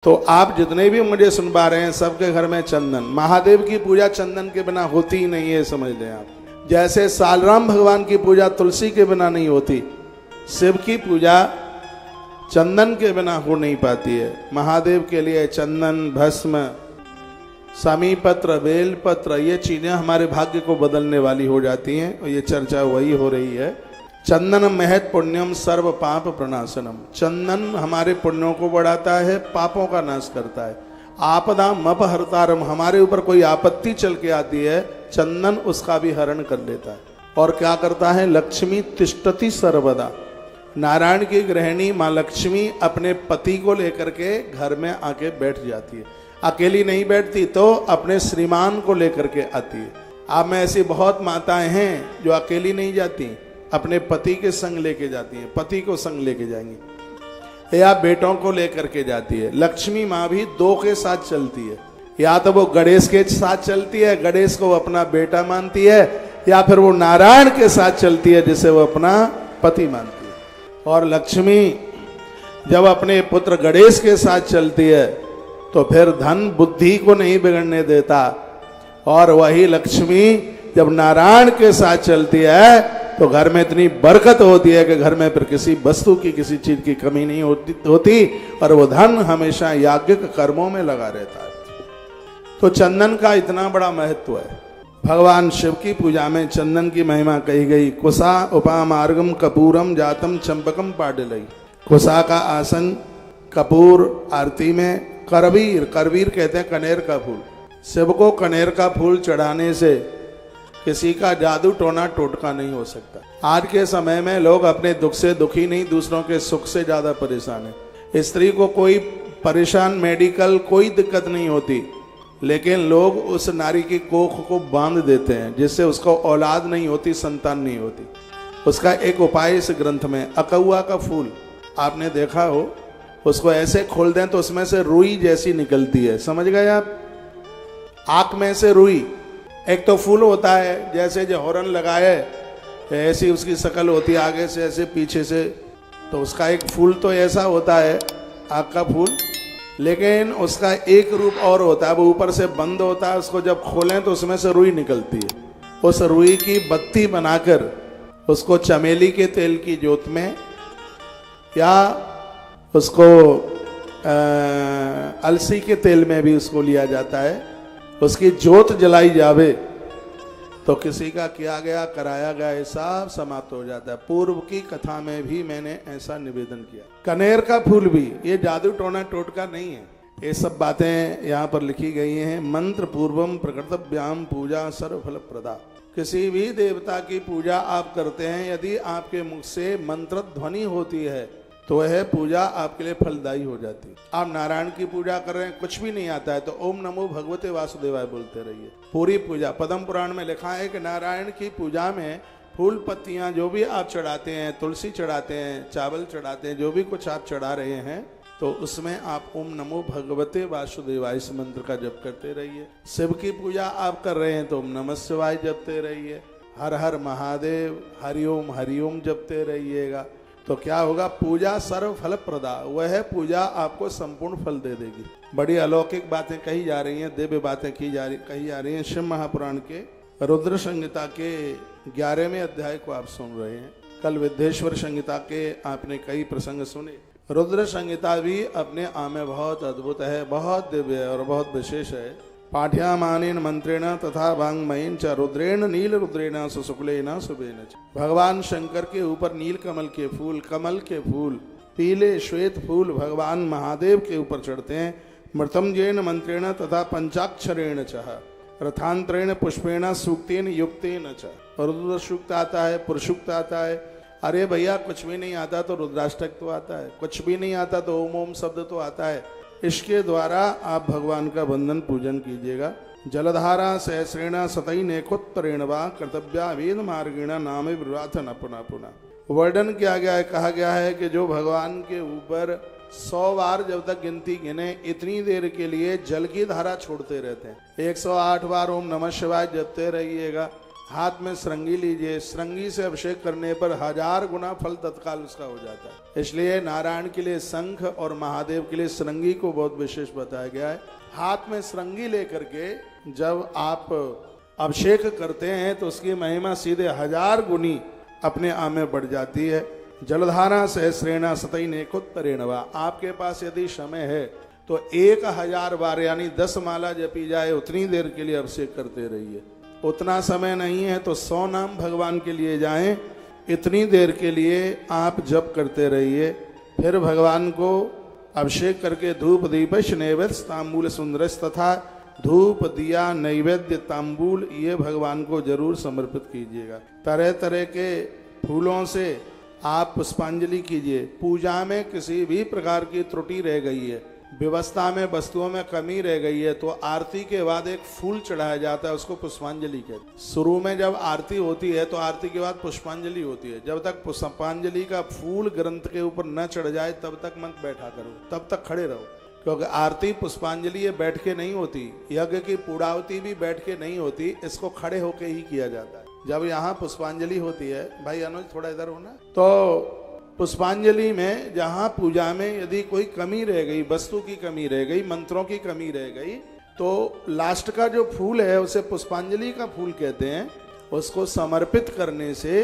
तो आप जितने भी मुझे सुन पा रहे हैं सबके घर में चंदन, महादेव की पूजा चंदन के बिना होती ही नहीं है, समझ लें आप। जैसे सालराम भगवान की पूजा तुलसी के बिना नहीं होती, शिव की पूजा चंदन के बिना हो नहीं पाती है। महादेव के लिए चंदन, भस्म, समीपत्र, बेलपत्र, ये चीजें हमारे भाग्य को बदलने वाली हो जाती हैं और ये चर्चा वही हो रही है। चंदन महत पुण्यम सर्व पाप प्रणाशनम। चंदन हमारे पुण्यों को बढ़ाता है, पापों का नाश करता है। आपदा मपहरतारम, हमारे ऊपर कोई आपत्ति चल के आती है, चंदन उसका भी हरण कर लेता है। और क्या करता है? लक्ष्मी तिष्ठति सर्वदा। नारायण की गृहिणी माँ लक्ष्मी अपने पति को लेकर के घर में आके बैठ जाती है। अकेली नहीं बैठती तो अपने श्रीमान को लेकर के आती है। आप में ऐसी बहुत माताएं हैं जो अकेली नहीं जाती, अपने पति के संग लेके जाती है, पति को संग लेके जाएंगी, या बेटों को लेकर के जाती है। लक्ष्मी माँ भी दो के साथ चलती है, या तो वो गणेश के साथ चलती है, गणेश को अपना बेटा मानती है, या फिर वो नारायण के साथ चलती है जिसे वो अपना पति मानती है। और लक्ष्मी जब अपने पुत्र गणेश के साथ चलती है तो फिर धन बुद्धि को नहीं बिगड़ने देता। और वही लक्ष्मी जब नारायण के साथ चलती है तो घर में इतनी बरकत होती है कि घर में फिर किसी वस्तु की, किसी चीज की कमी नहीं होती और वो धन हमेशा याज्ञिक कर्मों में लगा रहता है। तो चंदन का इतना बड़ा महत्व है। भगवान शिव की पूजा में चंदन की महिमा कही गई। कुशा उपामार्गम कपूरम जातम चंपकम पाडलई। कुशा का आसन, कपूर आरती में, करवीर, करवीर कहते हैं कनेर का फूल। शिव को कनेर का फूल चढ़ाने से किसी का जादू टोना टोटका नहीं हो सकता। आज के समय में लोग अपने दुख से दुखी नहीं, दूसरों के सुख से ज्यादा परेशान है। स्त्री को कोई परेशान, मेडिकल कोई दिक्कत नहीं होती, लेकिन लोग उस नारी की कोख को बांध देते हैं जिससे उसको औलाद नहीं होती, संतान नहीं होती। उसका एक उपाय इस ग्रंथ में, अकौआ का फूल आपने देखा हो, उसको ऐसे खोल दें तो उसमें से रुई जैसी निकलती है, समझ गए आप? आंख में से रुई। एक तो फूल होता है जैसे जो हॉर्न लगाए ऐसी उसकी शक्ल होती है, आगे से ऐसे पीछे से, तो उसका एक फूल तो ऐसा होता है आँख का फूल, लेकिन उसका एक रूप और होता है, वो ऊपर से बंद होता है, उसको जब खोलें तो उसमें से रुई निकलती है। उस रुई की बत्ती बनाकर उसको चमेली के तेल की जोत में या उसको अलसी के तेल में भी उसको लिया जाता है, उसकी जोत जलाई जावे तो किसी का किया गया, कराया गया, ये सब समाप्त हो जाता है। पूर्व की कथा में भी मैंने ऐसा निवेदन किया। कनेर का फूल भी, ये जादू टोना टोटका नहीं है, ये सब बातें यहाँ पर लिखी गई हैं। मंत्र पूर्वम प्रकृतव्याम पूजा सर्वफल प्रदा। किसी भी देवता की पूजा आप करते हैं, यदि आपके मुख से मंत्र ध्वनि होती है तो वह पूजा आपके लिए फलदायी हो जाती है। आप नारायण की पूजा कर रहे हैं, कुछ भी नहीं आता है तो ओम नमो भगवते वासुदेवाय बोलते रहिए। पूरी पूजा, पद्म पुराण में लिखा है कि नारायण की पूजा में फूल पत्तियां जो भी आप चढ़ाते हैं, तुलसी चढ़ाते हैं, चावल चढ़ाते हैं, जो भी कुछ आप चढ़ा रहे हैं, तो उसमें आप ओम नमो भगवते वासुदेवाय इस मंत्र का जप करते रहिए। शिव की पूजा आप कर रहे हैं तो ओम नमः शिवाय जपते रहिए, हर हर महादेव, हरिओम जपते रहिएगा। तो क्या होगा? पूजा सर्व फल प्रदा, वह पूजा आपको संपूर्ण फल दे देगी। बड़ी अलौकिक बातें कही जा रही हैं, दिव्य बातें कही जा रही हैं। शिव महापुराण के रुद्र संहिता के 11वें अध्याय को आप सुन रहे हैं। कल विद्येश्वर संहिता के आपने कई प्रसंग सुने। रुद्र संहिता भी अपने आप में बहुत अद्भुत है, बहुत दिव्य है और बहुत विशेष है। पाठ्यमानेन मंत्रेण तथा वांग्मयेन च रुद्रेण नील रुद्रेण सुशुक्लेन शुभेन च। भगवान शंकर के ऊपर नील कमल के फूल, कमल के फूल, पीले श्वेत फूल भगवान महादेव के ऊपर चढ़ते हैं। मृतंजयेन मंत्रेण तथा पंचाक्षरेण च रथांतरेण पुष्पेण सूक्तेन युक्तेन च। रुद्र सूक्त आता है, पुरुषूक्त आता है। अरे भैया कुछ भी नहीं आता तो रुद्राष्टक तो आता है, कुछ भी नहीं आता तो ओम ओम शब्द तो आता है। इसके द्वारा आप भगवान का वंदन पूजन कीजिएगा। जलधारा सहस्रेण सतई नेकोत्तरेण वा कर्तव्या वेद मार्गेण नाम विराथन पुनः पुनः। वर्णन किया गया है, कहा गया है कि जो भगवान के ऊपर 100 बार जब तक गिनती गिने, इतनी देर के लिए जल की धारा छोड़ते रहते हैं। 108 बार ओम नमः शिवाय जपते रहिएगा। हाथ में श्रृंगी लीजिए, श्रृंगी से अभिषेक करने पर 1000 गुना फल तत्काल उसका हो जाता है। इसलिए नारायण के लिए शंख और महादेव के लिए श्रृंगी को बहुत विशेष बताया गया है। हाथ में श्रृंगी लेकर के जब आप अभिषेक करते हैं तो उसकी महिमा सीधे 1000 गुनी अपने आप में बढ़ जाती है। जलधारा सहस्रेणा सतैनेकोत्तरेणवा, आपके पास यदि समय है तो 1000 बार यानी 10 माला जपी जाए उतनी देर के लिए अभिषेक करते रहिए। उतना समय नहीं है तो 100 नाम भगवान के लिए जाएं, इतनी देर के लिए आप जप करते रहिए। फिर भगवान को अभिषेक करके धूप दीपश नैवेद्य तांबूल सुंदरस तथा धूप दिया नैवेद्य तांबूल ये भगवान को जरूर समर्पित कीजिएगा। तरह तरह के फूलों से आप पुष्पांजलि कीजिए। पूजा में किसी भी प्रकार की त्रुटि रह गई है, व्यवस्था में वस्तुओं में कमी रह गई है तो आरती के बाद एक फूल चढ़ाया जाता है, उसको पुष्पांजलि कहते हैं। शुरू में जब आरती होती है तो आरती के बाद पुष्पांजलि होती है। जब तक पुष्पांजलि का फूल ग्रंथ के ऊपर न चढ़ जाए तब तक मत बैठा करो, तब तक खड़े रहो, क्योंकि आरती पुष्पांजलि ये बैठ के नहीं होती, यज्ञ की पूर्णाहुति भी बैठ के नहीं होती, इसको खड़े होके ही किया जाता है। जब यहाँ पुष्पांजलि होती है, भाई अनुज थोड़ा इधर होना, तो पुष्पांजलि में जहाँ पूजा में यदि कोई कमी रह गई, वस्तु की कमी रह गई, मंत्रों की कमी रह गई, तो लास्ट का जो फूल है उसे पुष्पांजलि का फूल कहते हैं। उसको समर्पित करने से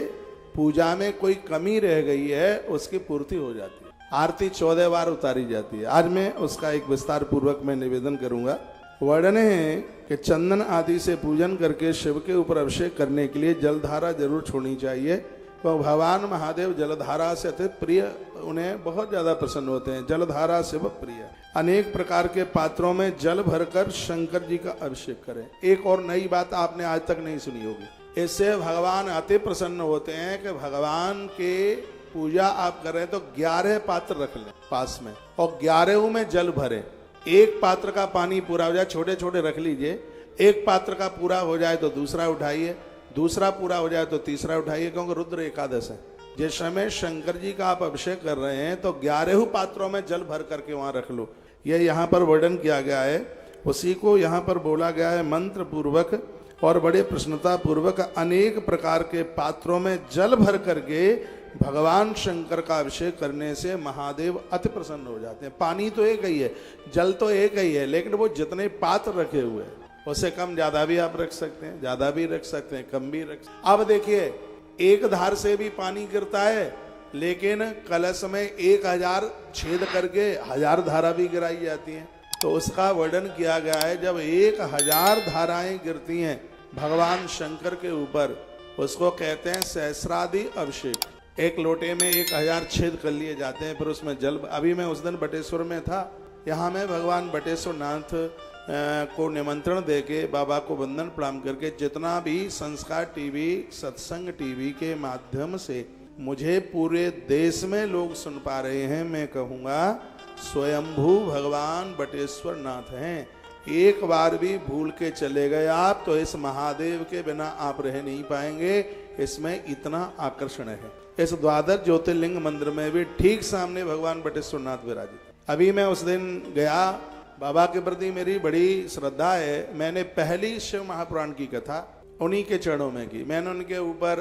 पूजा में कोई कमी रह गई है उसकी पूर्ति हो जाती है। आरती 14 बार उतारी जाती है। आज मैं उसका एक विस्तार पूर्वक मैं निवेदन करूंगा। वर्णन है कि चंदन आदि से पूजन करके शिव के ऊपर अभिषेक करने के लिए जलधारा जरूर छोड़नी चाहिए, तो भगवान महादेव जलधारा से अति प्रिय, उन्हें बहुत ज्यादा प्रसन्न होते हैं। जलधारा शिव प्रिय। अनेक प्रकार के पात्रों में जल भरकर शंकर जी का अभिषेक करें। एक और नई बात आपने आज तक नहीं सुनी होगी, इससे भगवान अति प्रसन्न होते हैं कि भगवान के पूजा आप कर रहे हैं तो 11 पात्र रख लें पास में और 11 में जल भरे। एक पात्र का पानी पूरा हो जाए, छोटे छोटे रख लीजिए, एक पात्र का पूरा हो जाए तो दूसरा उठाइए, दूसरा पूरा हो जाए तो तीसरा उठाइए, क्योंकि रुद्र एकादश है। जिस समय शंकर जी का आप अभिषेक कर रहे हैं तो 11 पात्रों में जल भर करके वहां रख लो। यह यहाँ पर वर्णन किया गया है, उसी को यहाँ पर बोला गया है मंत्र पूर्वक और बड़े प्रसन्नता पूर्वक अनेक प्रकार के पात्रों में जल भर करके भगवान शंकर का अभिषेक करने से महादेव अति प्रसन्न हो जाते हैं। पानी तो एक ही है, जल तो एक ही है, लेकिन वो जितने पात्र रखे हुए हैं उससे कम ज्यादा भी आप रख सकते हैं, ज्यादा भी रख सकते हैं, कम भी रख सकते हैं। अब देखिए, एक धार से भी पानी गिरता है, लेकिन कलश में 1000 छेद करके 1000 धारा भी गिराई जाती हैं। तो उसका वर्णन किया गया है, जब 1000 धाराएं गिरती हैं भगवान शंकर के ऊपर, उसको कहते हैं सहस्रादि अभिषेक। एक लोटे में 1000 छेद कर लिए जाते हैं, फिर उसमें जल। अभी मैं उस दिन बटेश्वर में था, यहाँ में भगवान बटेश्वर नाथ को निमंत्रण देके बाबा को वंदन प्रणाम करके जितना भी संस्कार टीवी, सत्संग टीवी के माध्यम से मुझे पूरे देश में लोग सुन पा रहे हैं, मैं कहूँगा स्वयंभू भगवान बटेश्वर नाथ हैं। एक बार भी भूल के चले गए आप तो इस महादेव के बिना आप रह नहीं पाएंगे। इसमें इतना आकर्षण है। इस द्वादश ज्योतिर्लिंग मंदिर में भी ठीक सामने भगवान बटेश्वर नाथ विराजित। अभी मैं उस दिन गया, बाबा के प्रति मेरी बड़ी श्रद्धा है। मैंने पहली शिव महापुराण की कथा उन्हीं के चरणों में की। मैंने उनके ऊपर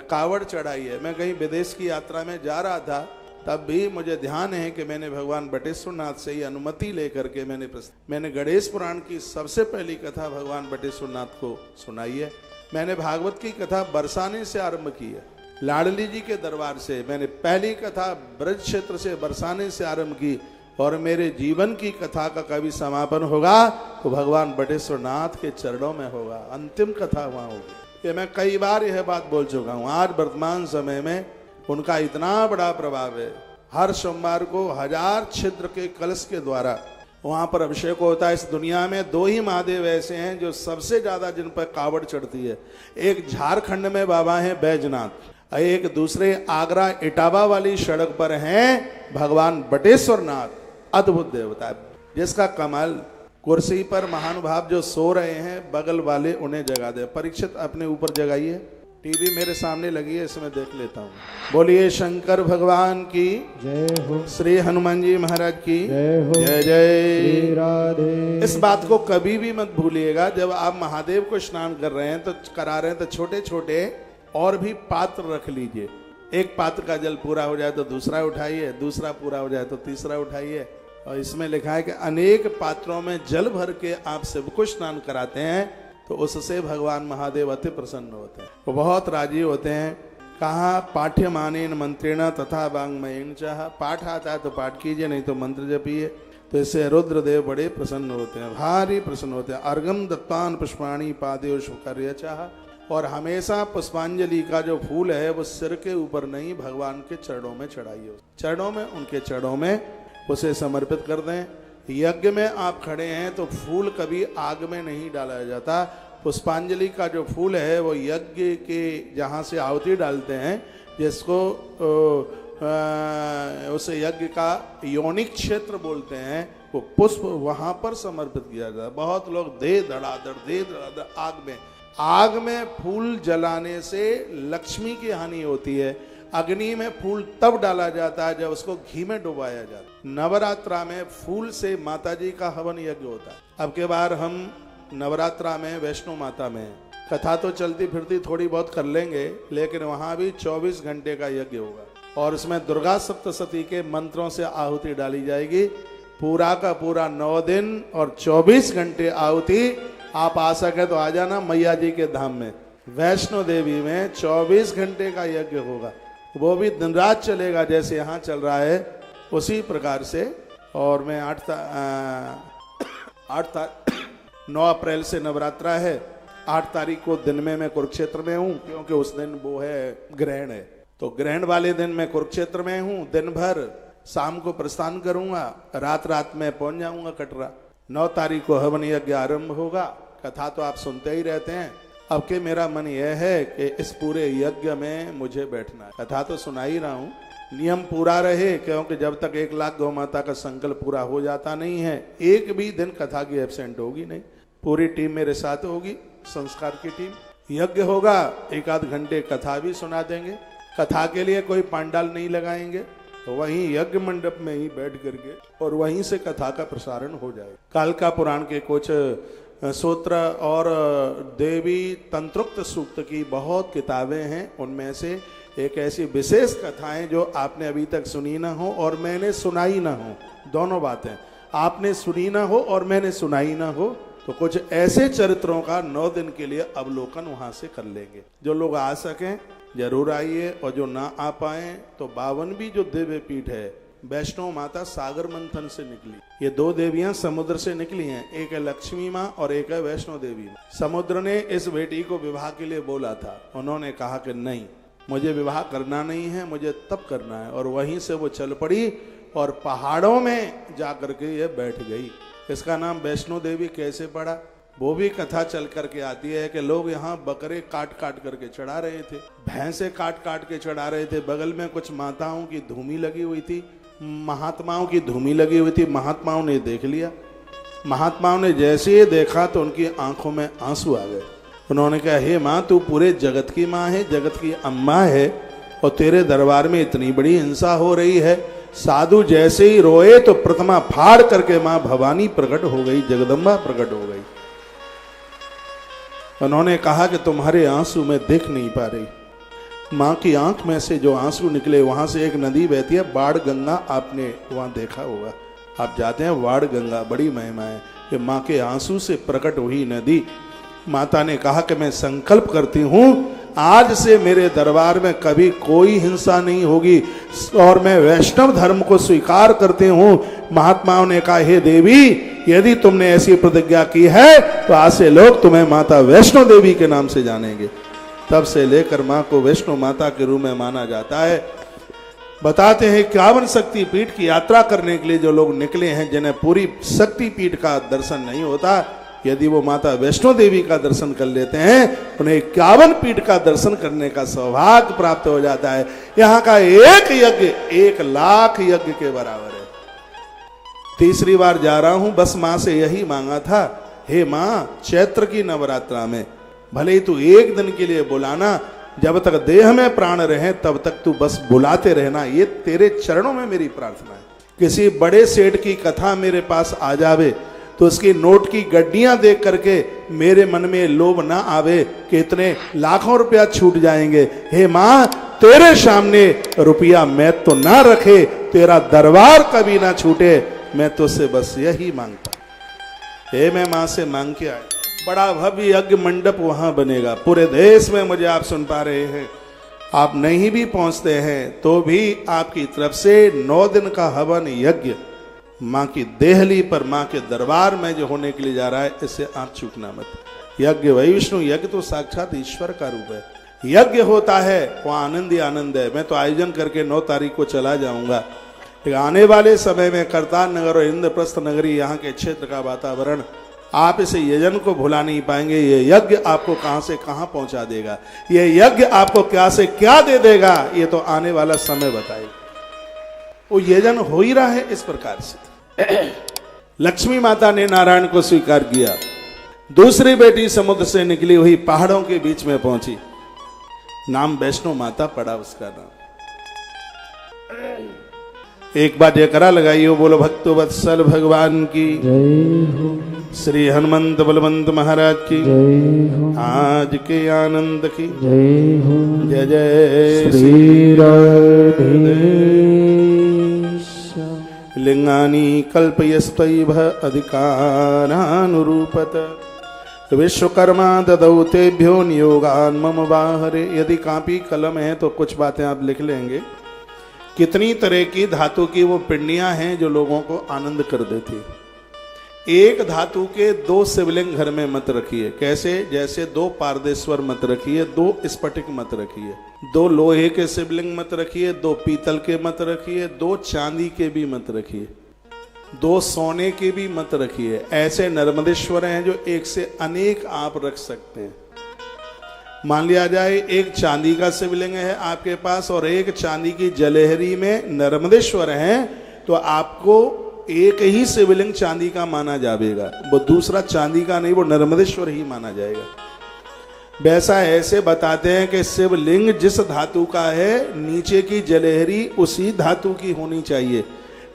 कावड़ चढ़ाई है। मैं कहीं विदेश की यात्रा में जा रहा था, तब भी मुझे ध्यान है कि मैंने भगवान बटेश्वर नाथ से ही अनुमति लेकर के मैंने गणेश पुराण की सबसे पहली कथा भगवान बटेश्वर नाथ को सुनाई है। मैंने भागवत की कथा बरसाने से आरंभ की है, लाडली जी के दरबार से। मैंने पहली कथा ब्रज क्षेत्र से बरसाने से आरंभ की, और मेरे जीवन की कथा का कभी समापन होगा तो भगवान बटेश्वर नाथ के चरणों में होगा। अंतिम कथा वहां होगी। ये मैं कई बार यह बात बोल चुका हूँ। आज वर्तमान समय में उनका इतना बड़ा प्रभाव है। हर सोमवार को 1000 छिद्र के कलश के द्वारा वहां पर अभिषेक होता है। इस दुनिया में 2 ही महादेव ऐसे हैं जो सबसे ज्यादा जिन पर कावड़ चढ़ती है। एक झारखंड में बाबा है बैजनाथ, एक दूसरे आगरा इटावा वाली सड़क पर हैं भगवान बटेश्वर नाथ। अद्भुत देवता है, जिसका कमाल कुर्सी पर महानुभाव जो सो रहे हैं बगल वाले उन्हें जगा दे। परीक्षित अपने ऊपर जगाइए, टीवी मेरे सामने लगी है, इसमें देख लेता हूँ। बोलिए शंकर भगवान की जय हो, श्री हनुमान जी महाराज की जय हो, जय जय राधे। इस बात को कभी भी मत भूलिएगा, जब आप महादेव को स्नान कर रहे हैं तो करा रहे हैं तो छोटे छोटे और भी पात्र रख लीजिए। एक पात्र का जल पूरा हो जाए तो दूसरा उठाइए, दूसरा पूरा हो जाए तो तीसरा उठाइए। और इसमें लिखा है कि अनेक पात्रों में जल भर के आप सबको स्नान कराते हैं तो उससे भगवान महादेव अति प्रसन्न होते हैं, वो बहुत राजी होते हैं। कहा पाठ्यमानेन मंत्रेण तथा वाङ्मयेन चाह, पाठ आता है तो पाठ कीजिए, नहीं तो मंत्र जपिए। तो इससे रुद्रदेव बड़े प्रसन्न होते हैं, भारी प्रसन्न होते हैं। अर्घम दत्तान पुष्पाणि पादेव शुकर्य चाह, और हमेशा पुष्पांजलि का जो फूल है वो सिर के ऊपर नहीं भगवान के चरणों में चढ़ाइए, चरणों में, उनके चरणों में उसे समर्पित कर दें। यज्ञ में आप खड़े हैं तो फूल कभी आग में नहीं डाला जाता। पुष्पांजलि का जो फूल है वो यज्ञ के जहाँ से आहुति डालते हैं, जिसको उस यज्ञ का योनिक क्षेत्र बोलते हैं, वो पुष्प वहाँ पर समर्पित किया जाता है। बहुत लोग दे धड़ाधड़ आग में फूल जलाने से लक्ष्मी की हानि होती है। अग्नि में फूल तब डाला जाता है जब उसको घी में डुबाया जाता है। नवरात्रा में फूल से माता जी का हवन यज्ञ होता है। अब के बार हम नवरात्रा में वैष्णो माता में कथा तो चलती फिरती थोड़ी बहुत कर लेंगे, लेकिन वहां भी 24 घंटे का यज्ञ होगा और उसमें दुर्गा सप्तशती के मंत्रों से आहुति डाली जाएगी। पूरा का पूरा 9 दिन और 24 घंटे आहुति। आप आ सके तो आ जाना मैया जी के धाम में। वैष्णो देवी में 24 घंटे का यज्ञ होगा, वो भी दिन रात चलेगा, जैसे यहाँ चल रहा है उसी प्रकार से। और मैं 9 अप्रैल से नवरात्रा है। 8 तारीख को दिन में मैं कुरुक्षेत्र में हूँ, क्योंकि उस दिन वो है ग्रहण है, तो ग्रहण वाले दिन मैं कुरुक्षेत्र में हूँ। दिन भर शाम को प्रस्थान करूंगा, रात में पहुंच जाऊंगा कटरा। 9 तारीख को हवन यज्ञ आरंभ होगा। कथा तो आप सुनते ही रहते हैं। अब के मेरा मन यह है कि इस पूरे यज्ञ में मुझे बैठना है। कथा तो सुना ही रहा हूँ, नियम पूरा रहे, क्योंकि जब तक 1 लाख गौ माता का संकल्प पूरा हो जाता नहीं है, एक भी दिन कथा की एब्सेंट होगी नहीं। पूरी टीम मेरे साथ होगी, संस्कार की टीम। यज्ञ होगा, 1 आध घंटे कथा भी सुना देंगे। कथा के लिए कोई पांडाल नहीं लगाएंगे, तो वहीं यज्ञ मंडप में ही बैठ करके और वहीं से कथा का प्रसारण हो जाए। कालका पुराण के कुछ सूत्र और देवी तंत्रोक्त सूक्त की बहुत किताबें हैं, उनमें से एक ऐसी विशेष कथाएं जो आपने अभी तक सुनी ना हो और मैंने सुनाई ना हो। दोनों बातें, आपने सुनी ना हो और मैंने सुनाई ना हो, तो कुछ ऐसे चरित्रों का 9 दिन के लिए अवलोकन वहां से कर लेंगे। जो लोग आ सकें जरूर आइए, और जो ना आ पाए तो 52 जो दिव्य पीठ है, वैष्णो माता सागर मंथन से निकली। ये 2 देवियां समुद्र से निकली हैं, एक है लक्ष्मी माँ और एक है वैष्णो देवी। समुद्र ने इस बेटी को विवाह के लिए बोला था, उन्होंने कहा कि नहीं, मुझे विवाह करना नहीं है, मुझे तप करना है। और वहीं से वो चल पड़ी और पहाड़ों में जाकर के ये बैठ गई। इसका नाम वैष्णो देवी कैसे पड़ा, वो भी कथा चल करके आती है कि लोग यहाँ बकरे काट काट करके चढ़ा रहे थे, भैंसे काट काट के चढ़ा रहे थे। बगल में कुछ माताओं की धूमी लगी हुई थी, महात्माओं की धूमी लगी हुई थी। महात्माओं ने देख लिया। महात्माओं ने जैसे ही देखा तो उनकी आंखों में आंसू आ गए। उन्होंने कहा, हे माँ, तू पूरे जगत की माँ है, जगत की अम्मा है, और तेरे दरबार में इतनी बड़ी हिंसा हो रही है। साधु जैसे ही रोए तो प्रतिमा फाड़ करके माँ भवानी प्रकट हो गई, जगदम्बा प्रकट हो गई। उन्होंने कहा कि तुम्हारे आंसू मैं देख नहीं पा रही। माँ की आंख में से जो आंसू निकले, वहां से एक नदी बहती है, बाढ़ गंगा। आपने वहां देखा होगा, आप जाते हैं बाढ़ गंगा, बड़ी महिमा है कि माँ के आंसू से प्रकट हुई नदी। माता ने कहा कि मैं संकल्प करती हूँ, आज से मेरे दरबार में कभी कोई हिंसा नहीं होगी और मैं वैष्णव धर्म को स्वीकार करती हूँ। महात्माओं ने कहा, हे देवी, यदि तुमने ऐसी प्रतिज्ञा की है तो आज से लोग तुम्हें माता वैष्णो देवी के नाम से जानेंगे। तब से लेकर माँ को वैष्णो माता के रूप में माना जाता है। बताते हैं 51 शक्ति पीठ की यात्रा करने के लिए जो लोग निकले हैं, जिन्हें पूरी शक्ति पीठ का दर्शन नहीं होता, यदि वो माता वैष्णो देवी का दर्शन कर लेते हैं, उन्हें 51 पीठ का दर्शन करने का सौभाग्य प्राप्त हो जाता है। यहाँ का एक यज्ञ 1 लाख यज्ञ के बराबर है। तीसरी बार जा रहा हूं, बस माँ से यही मांगा था, हे माँ, चैत्र की नवरात्रा में भले ही तू 1 दिन के लिए बुलाना, जब तक देह में प्राण रहे तब तक तू बस बुलाते रहना। ये तेरे चरणों में मेरी प्रार्थना है। किसी बड़े सेठ की कथा मेरे पास आ जावे तो उसकी नोट की गड्डियां देख करके मेरे मन में लोभ ना आवे कि इतने लाखों रुपया छूट जाएंगे। हे मां, तेरे सामने रुपया मैं तो ना रखे, तेरा दरबार कभी ना छूटे, मैं तुझसे बस यही मांगता। हे मैं मां से मांग के आया, बड़ा भव्य यज्ञ मंडप वहां बनेगा पूरे देश में। मुझे आप सुन पा रहे हैं, आप नहीं भी पहुंचते हैं तो भी आपकी तरफ से 9 दिन का हवन यज्ञ मां की देहली पर, मां के दरबार में जो होने के लिए जा रहा है, इससे आप चूकना मत। यज्ञ वही विष्णु, यज्ञ तो साक्षात ईश्वर का रूप है। यज्ञ होता है वो आनंद ही आनंद है। मैं तो आयोजन करके 9 तारीख को चला जाऊंगा। आने वाले समय में करतार नगर और इंद्रप्रस्थ नगरी, यहाँ के क्षेत्र का वातावरण, आप इस यजन को भुला नहीं पाएंगे। ये यज्ञ आपको कहां से कहां पहुंचा देगा, ये यज्ञ आपको क्या से क्या दे देगा, ये तो आने वाला समय बताएगा। वो यजन हो ही रहा है इस प्रकार से। लक्ष्मी माता ने नारायण को स्वीकार किया। दूसरी बेटी समुद्र से निकली हुई पहाड़ों के बीच में पहुंची, नाम वैष्णो माता पड़ा उसका नाम। एक बार जयकारा लगाइयो, बोलो भक्तो वत्सल भगवान की जय हो, श्री हनुमंत बलवंत महाराज की जय हो, आज के आनंद की जय हो, जय जय श्री राधे। लिंगानि कल्पयस्तैव अधिकारानुरूपत, विश्वकर्मा ददौ तेभ्यो नियोगान् मम बाहरे। यदि कापी कलम है तो कुछ बातें आप लिख लेंगे। कितनी तरह की धातु की वो पिंडियां हैं जो लोगों को आनंद कर देती। एक धातु के 2 शिवलिंग घर में मत रखिए। कैसे? जैसे 2 पारदेश्वर मत रखिए, 2 स्फटिक मत रखिए, 2 लोहे के शिवलिंग मत रखिए, 2 पीतल के मत रखिए, 2 चांदी के भी मत रखिए, 2 सोने के भी मत रखिए। ऐसे नर्मदेश्वर हैं जो एक से अनेक आप रख सकते हैं। मान लिया जाए एक चांदी का शिवलिंग है आपके पास और एक चांदी की जलेहरी में नर्मदेश्वर है, तो आपको एक ही शिवलिंग चांदी का माना जाएगा, वो दूसरा चांदी का नहीं, वो नर्मदेश्वर ही माना जाएगा। वैसा ऐसे बताते हैं कि शिवलिंग जिस धातु का है, नीचे की जलेहरी उसी धातु की होनी चाहिए।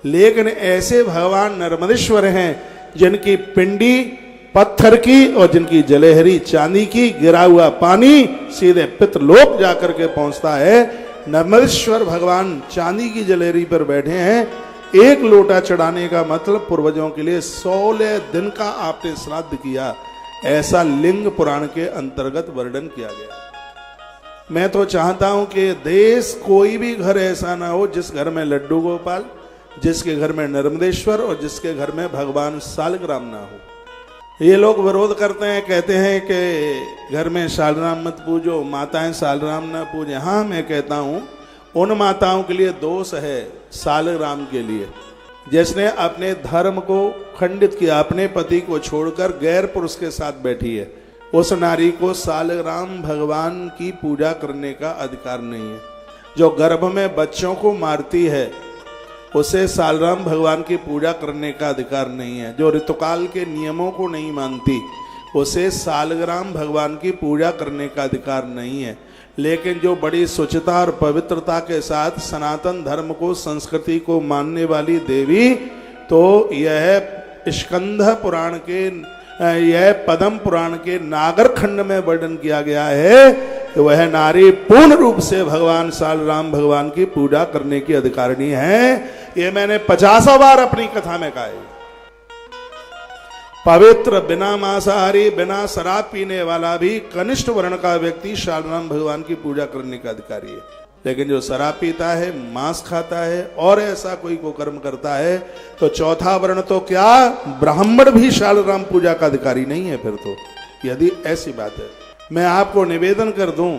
लेकिन ऐसे भगवान नर्मदेश्वर हैं जिनकी पिंडी पत्थर की और जिनकी जलेहरी चांदी की, गिरा हुआ पानी सीधे पितृलोक जाकर के पहुंचता है। नर्मदेश्वर भगवान चांदी की जलेहरी पर बैठे हैं। एक लोटा चढ़ाने का मतलब पूर्वजों के लिए 16 दिन का आपने श्राद्ध किया, ऐसा लिंग पुराण के अंतर्गत वर्णन किया गया। मैं तो चाहता हूं कि देश कोई भी घर ऐसा ना हो जिस घर में लड्डू गोपाल, जिसके घर में नर्मदेश्वर और जिसके घर में भगवान सालग्राम ना हो। ये लोग विरोध करते हैं, कहते हैं कि घर में सालग्राम मत पूजो, माताएं सालग्राम ना पूजे। हाँ, मैं कहता हूँ उन माताओं के लिए दोष है सालग्राम के लिए, जिसने अपने धर्म को खंडित किया, अपने पति को छोड़कर गैर पुरुष के साथ बैठी है। उस नारी को सालग्राम भगवान की पूजा करने का अधिकार नहीं है। जो गर्भ में बच्चों को मारती है उसे सालग्राम भगवान की पूजा करने का अधिकार नहीं है। जो ऋतुकाल के नियमों को नहीं मानती उसे सालग्राम भगवान की पूजा करने का अधिकार नहीं है। लेकिन जो बड़ी स्वच्छता और पवित्रता के साथ सनातन धर्म को, संस्कृति को मानने वाली देवी, तो यह स्कंध पुराण के, यह पद्म पुराण के नागर खंड में वर्णन किया गया है कि वह नारी पूर्ण रूप से भगवान सालग्राम भगवान की पूजा करने की अधिकारिणी है। ये मैंने 50 बार अपनी कथा में कहा है। पवित्र, बिना मांसाहारी, बिना शराब पीने वाला भी कनिष्ठ वर्ण का व्यक्ति सालग्राम भगवान की पूजा करने का अधिकारी है। लेकिन जो शराब पीता है, मांस खाता है और ऐसा कोई को कर्म करता है, तो चौथा वर्ण तो क्या, ब्राह्मण भी सालग्राम पूजा का अधिकारी नहीं है। फिर तो यदि ऐसी बात है, मैं आपको निवेदन कर दूं,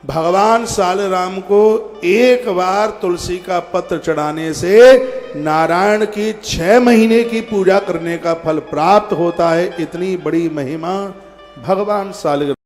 भगवान सालग्राम को एक बार तुलसी का पत्र चढ़ाने से नारायण की 6 महीने की पूजा करने का फल प्राप्त होता है। इतनी बड़ी महिमा भगवान सालग्राम